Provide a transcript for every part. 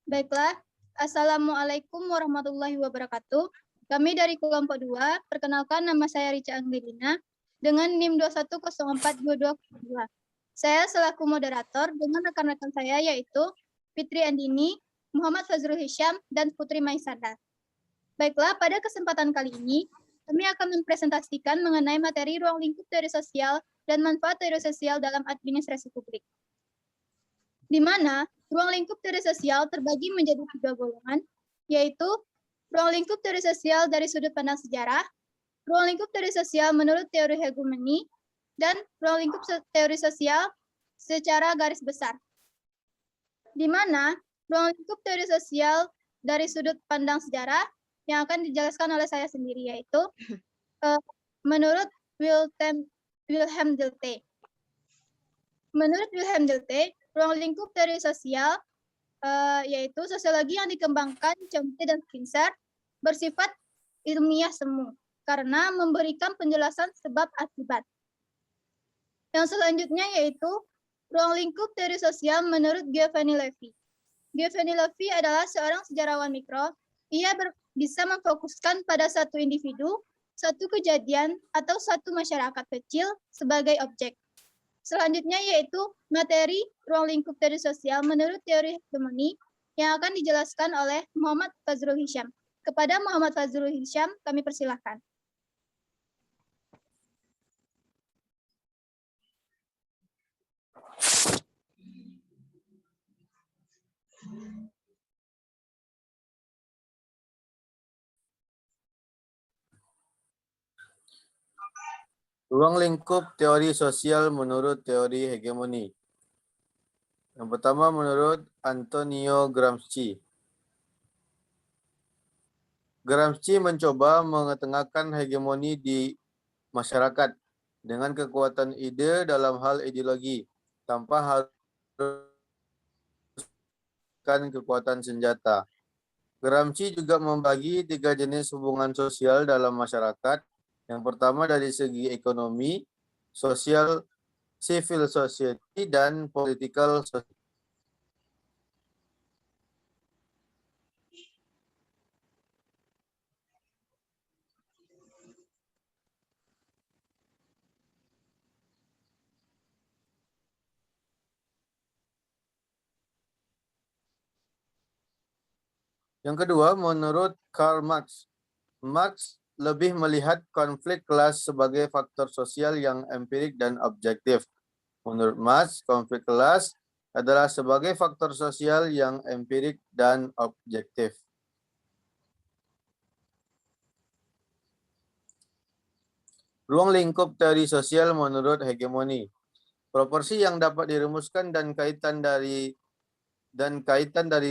Baiklah, Assalamualaikum warahmatullahi wabarakatuh. Kami dari kelompok 2, perkenalkan nama saya Rica Angelina dengan NIM 21042202. Saya selaku moderator dengan rekan-rekan saya yaitu Fitri Andini, Muhammad Fazrul Hisham, dan Putri Maisada. Baiklah, pada kesempatan kali ini, kami akan mempresentasikan mengenai materi ruang lingkup teori sosial dan manfaat teori sosial dalam administrasi publik. Di mana ruang lingkup teori sosial terbagi menjadi 3 golongan, yaitu ruang lingkup teori sosial dari sudut pandang sejarah, ruang lingkup teori sosial menurut teori hegemoni, dan ruang lingkup teori sosial secara garis besar. Di mana ruang lingkup teori sosial dari sudut pandang sejarah yang akan dijelaskan oleh saya sendiri, yaitu menurut Wilhelm Dilthey. Menurut Wilhelm Dilthey, ruang lingkup teori sosial yaitu sosiologi yang dikembangkan Chomsky dan Spencer bersifat ilmiah semu karena memberikan penjelasan sebab akibat. Yang selanjutnya yaitu ruang lingkup teori sosial menurut Giovanni Levi. Giovanni Levi adalah seorang sejarawan mikro. Ia bisa memfokuskan pada satu individu, satu kejadian, atau satu masyarakat kecil sebagai objek. Selanjutnya yaitu materi ruang lingkup teori sosial menurut teori hegemoni yang akan dijelaskan oleh Muhammad Fazrul Hisham. Kepada Muhammad Fazrul Hisham, kami persilahkan. Ruang lingkup teori sosial menurut teori hegemoni. Yang pertama menurut Antonio Gramsci. Gramsci mencoba mengetengahkan hegemoni di masyarakat dengan kekuatan ide dalam hal ideologi tanpa harus kekuatan senjata. Gramsci juga membagi 3 jenis hubungan sosial dalam masyarakat. Yang pertama dari segi ekonomi, sosial, civil society, dan political society. Yang kedua, menurut Karl Marx. Marx lebih melihat konflik kelas sebagai faktor sosial yang empirik dan objektif. Menurut Marx, konflik kelas adalah sebagai faktor sosial yang empirik dan objektif. Ruang lingkup teori sosial menurut hegemoni. Proporsi yang dapat dirumuskan dan kaitan dari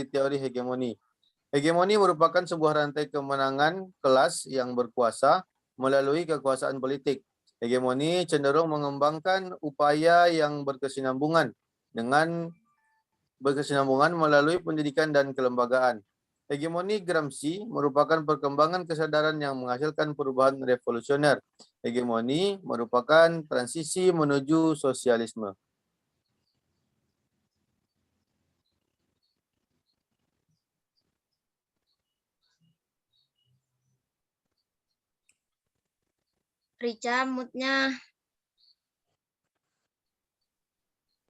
teori hegemoni. Hegemoni merupakan sebuah rantai kemenangan kelas yang berkuasa melalui kekuasaan politik. Hegemoni cenderung mengembangkan upaya yang berkesinambungan melalui pendidikan dan kelembagaan. Hegemoni Gramsci merupakan perkembangan kesadaran yang menghasilkan perubahan revolusioner. Hegemoni merupakan transisi menuju sosialisme. Rica, moodnya.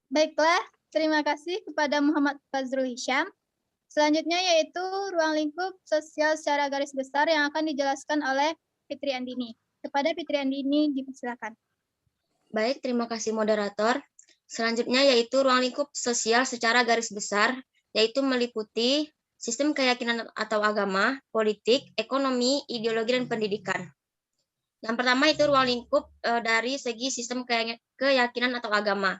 Baiklah, terima kasih kepada Muhammad Fazrul Hisham. Selanjutnya yaitu ruang lingkup sosial secara garis besar yang akan dijelaskan oleh Fitri Andini. Kepada Fitri Andini, dipersilakan. Baik, terima kasih moderator. Selanjutnya yaitu ruang lingkup sosial secara garis besar, yaitu meliputi sistem keyakinan atau agama, politik, ekonomi, ideologi, dan pendidikan. Yang pertama itu ruang lingkup dari segi sistem keyakinan atau agama.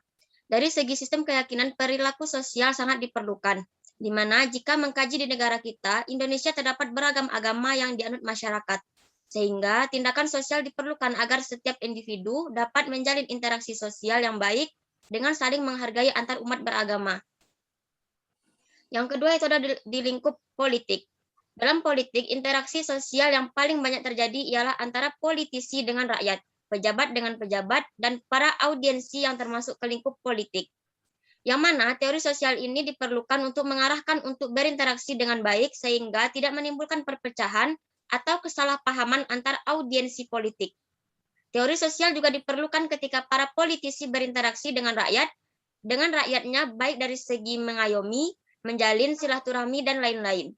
Dari segi sistem keyakinan, perilaku sosial sangat diperlukan, di mana jika mengkaji di negara kita, Indonesia terdapat beragam agama yang dianut masyarakat, sehingga tindakan sosial diperlukan agar setiap individu dapat menjalin interaksi sosial yang baik dengan saling menghargai antar umat beragama. Yang kedua itu ada di lingkup politik. Dalam politik, interaksi sosial yang paling banyak terjadi ialah antara politisi dengan rakyat, pejabat dengan pejabat, dan para audiensi yang termasuk ke lingkup politik. yang mana teori sosial ini diperlukan untuk mengarahkan untuk berinteraksi dengan baik sehingga tidak menimbulkan perpecahan atau kesalahpahaman antar audiensi politik. Teori sosial juga diperlukan ketika para politisi berinteraksi dengan rakyatnya baik dari segi mengayomi, menjalin silaturahmi, dan lain-lain.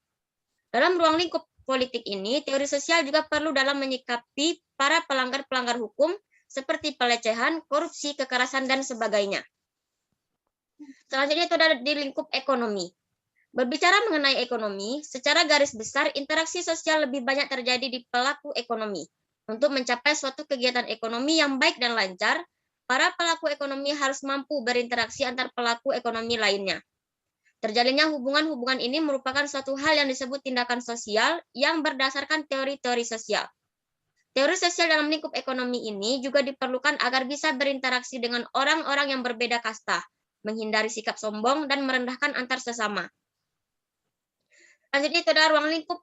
Dalam ruang lingkup politik ini, teori sosial juga perlu dalam menyikapi para pelanggar-pelanggar hukum seperti pelecehan, korupsi, kekerasan, dan sebagainya. Selanjutnya itu ada di lingkup ekonomi. Berbicara mengenai ekonomi, secara garis besar interaksi sosial lebih banyak terjadi di pelaku ekonomi. Untuk mencapai suatu kegiatan ekonomi yang baik dan lancar, para pelaku ekonomi harus mampu berinteraksi antar pelaku ekonomi lainnya. Terjalinnya hubungan-hubungan ini merupakan suatu hal yang disebut tindakan sosial yang berdasarkan teori-teori sosial. Teori sosial dalam lingkup ekonomi ini juga diperlukan agar bisa berinteraksi dengan orang-orang yang berbeda kasta, menghindari sikap sombong dan merendahkan antar sesama. Selanjutnya itu adalah ruang lingkup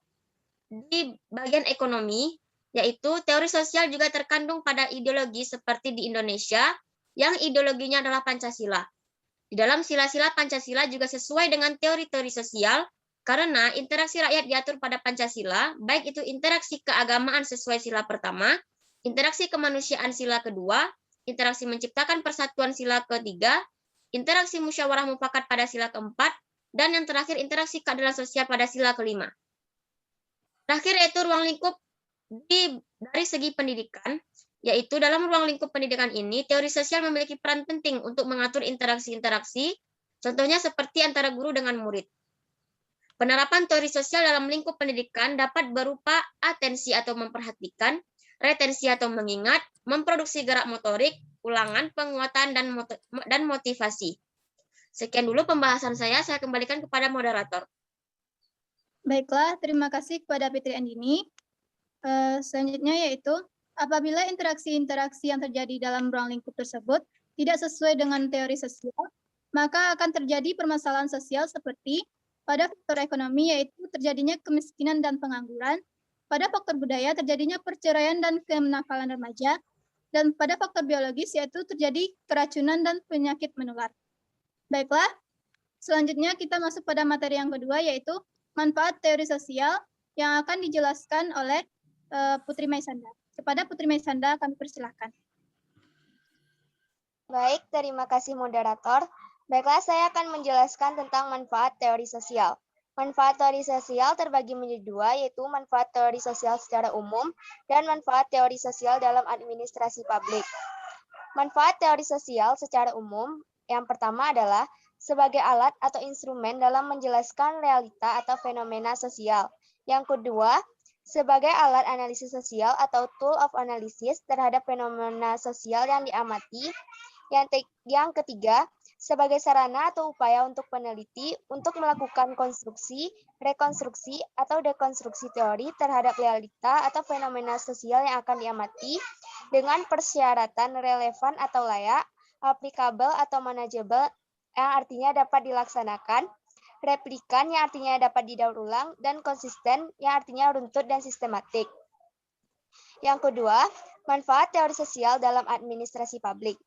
di bagian ekonomi, yaitu teori sosial juga terkandung pada ideologi seperti di Indonesia, yang ideologinya adalah Pancasila. Di dalam sila-sila Pancasila juga sesuai dengan teori-teori sosial, karena interaksi rakyat diatur pada Pancasila, baik itu interaksi keagamaan sesuai sila pertama, interaksi kemanusiaan sila kedua, interaksi menciptakan persatuan sila ketiga, interaksi musyawarah mufakat pada sila keempat, dan yang terakhir interaksi keadilan sosial pada sila kelima. Terakhir yaitu ruang lingkup dari segi pendidikan, yaitu dalam ruang lingkup pendidikan ini, teori sosial memiliki peran penting untuk mengatur interaksi-interaksi, contohnya seperti antara guru dengan murid. Penerapan teori sosial dalam lingkup pendidikan dapat berupa atensi atau memperhatikan, retensi atau mengingat, memproduksi gerak motorik, ulangan, penguatan, dan motivasi. Sekian dulu pembahasan saya kembalikan kepada moderator. Baiklah, terima kasih kepada Fitri Andini. Selanjutnya yaitu, apabila interaksi-interaksi yang terjadi dalam ruang lingkup tersebut tidak sesuai dengan teori sosial, maka akan terjadi permasalahan sosial seperti pada faktor ekonomi yaitu terjadinya kemiskinan dan pengangguran, pada faktor budaya terjadinya perceraian dan kenakalan remaja, dan pada faktor biologis yaitu terjadi keracunan dan penyakit menular. Baiklah, selanjutnya kita masuk pada materi yang kedua yaitu manfaat teori sosial yang akan dijelaskan oleh Putri Maisanda. Kepada Putri Maisanda kami persilahkan. Baik, terima kasih moderator. Baiklah, saya akan menjelaskan tentang manfaat teori sosial. Manfaat teori sosial terbagi menjadi dua, yaitu manfaat teori sosial secara umum dan manfaat teori sosial dalam administrasi publik. Manfaat teori sosial secara umum yang pertama adalah sebagai alat atau instrumen dalam menjelaskan realita atau fenomena sosial. Yang kedua, sebagai alat analisis sosial atau tool of analysis terhadap fenomena sosial yang diamati. Yang ketiga, sebagai sarana atau upaya untuk peneliti untuk melakukan konstruksi, rekonstruksi, atau dekonstruksi teori terhadap realita atau fenomena sosial yang akan diamati dengan persyaratan relevan atau layak, applicable atau manageable yang artinya dapat dilaksanakan, replikan yang artinya dapat didaur ulang, dan konsisten yang artinya runtut dan sistematik. Yang kedua, manfaat teori sosial dalam administrasi publik.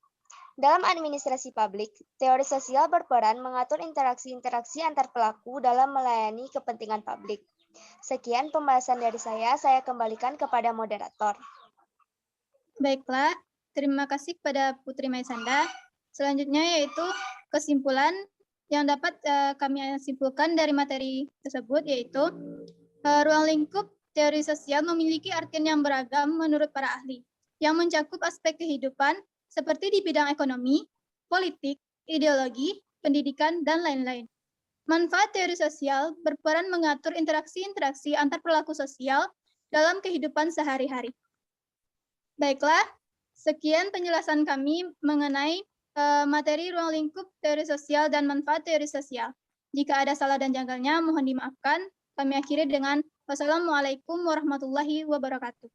Dalam administrasi publik, teori sosial berperan mengatur interaksi-interaksi antar pelaku dalam melayani kepentingan publik. Sekian pembahasan dari saya kembalikan kepada moderator. Baiklah, terima kasih kepada Putri Maisanda. Selanjutnya yaitu kesimpulan yang dapat kami simpulkan dari materi tersebut, yaitu ruang lingkup teori sosial memiliki artian yang beragam menurut para ahli, yang mencakup aspek kehidupan seperti di bidang ekonomi, politik, ideologi, pendidikan, dan lain-lain. Manfaat teori sosial berperan mengatur interaksi-interaksi antar pelaku sosial dalam kehidupan sehari-hari. Baiklah, sekian penjelasan kami mengenai materi ruang lingkup teori sosial dan manfaat teori sosial. Jika ada salah dan janggalnya, mohon dimaafkan. Kami akhiri dengan wassalamualaikum warahmatullahi wabarakatuh.